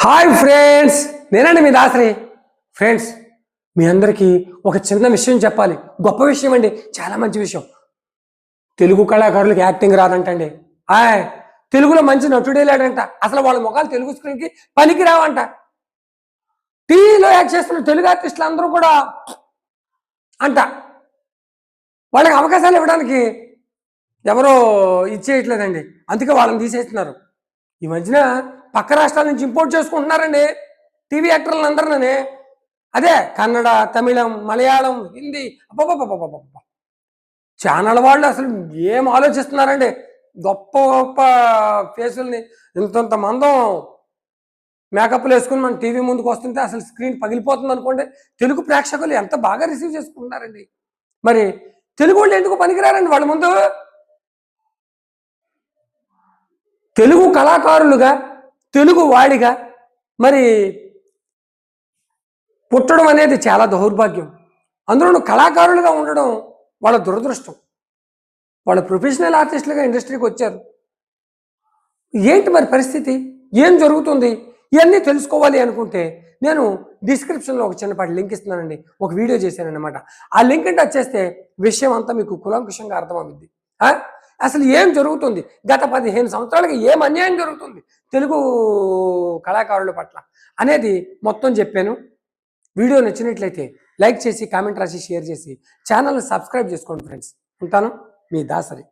Hi friends, నేనండి మీ Dasari. Friends, మీ అందరికీ ఒక చిన్న విషయం చెప్పాలి. గొప్ప విషయం అండి, చాలా మంచి విషయం. తెలుగు కళాకారులకు యాక్టింగ్ రాదంటండి. హాయ్, తెలుగులో మంచి నటుడే లేడంట. అసలు వాళ్ళ ముఖాలు తెలుగు స్క్రీన్కి పనికి రావంట. టీవీలో యాక్ట్ చేస్తున్న తెలుగు ఆర్టిస్టులు అందరూ కూడా అంట వాళ్ళకి అవకాశాలు ఇవ్వడానికి ఎవరో ఇచ్చేయట్లేదండి. అందుకే వాళ్ళని తీసేస్తున్నారు. ఈ మధ్యన పక్క రాష్ట్రాల నుంచి ఇంపోర్ట్ చేసుకుంటున్నారండి టీవీ యాక్టర్లను అందరినీ. అదే కన్నడ, తమిళం, మలయాళం, హిందీ, అబ్బబ్బబ్బబ్బబ్బ ఛానల్ వాళ్ళు అసలు ఏం ఆలోచిస్తున్నారండి. గొప్ప గొప్ప ఫేసుల్ని ఇంతంత మందం మేకప్లు వేసుకుని మన టీవీ ముందుకు వస్తుంటే అసలు స్క్రీన్ పగిలిపోతుంది అనుకోండి. తెలుగు ప్రేక్షకులు ఎంత బాగా రిసీవ్ చేసుకుంటున్నారండి. మరి తెలుగు వాళ్ళు ఎందుకు పనికిరారండి వాళ్ళ ముందు? తెలుగు కళాకారులుగా, తెలుగు వాడిగా మరి పుట్టడం అనేది చాలా దౌర్భాగ్యం. అందులో కళాకారులుగా ఉండడం వాళ్ళ దురదృష్టం. వాళ్ళ ప్రొఫెషనల్ ఆర్టిస్టులుగా ఇండస్ట్రీకి వచ్చారు. ఏంటి మరి పరిస్థితి, ఏం జరుగుతుంది, ఇవన్నీ తెలుసుకోవాలి అనుకుంటే నేను డిస్క్రిప్షన్లో ఒక చిన్నపాటి లింక్ ఇస్తున్నానండి. ఒక వీడియో చేశానన్నమాట. ఆ లింక్ టచ్ చేస్తే విషయం అంతా మీకు కులంకుషంగా అర్థమవుద్ది. అసలు ఏం జరుగుతుంది, గత 15 సంవత్సరాలుగా ఏం అన్యాయం జరుగుతుంది తెలుగు కళాకారుల పట్ల అనేది మొత్తం చెప్పాను. వీడియో నచ్చినట్లయితే లైక్ చేసి, కామెంట్ రాసి, షేర్ చేసి ఛానల్ని సబ్స్క్రైబ్ చేసుకోండి ఫ్రెండ్స్. ఉంటాను, మీ దాసరి.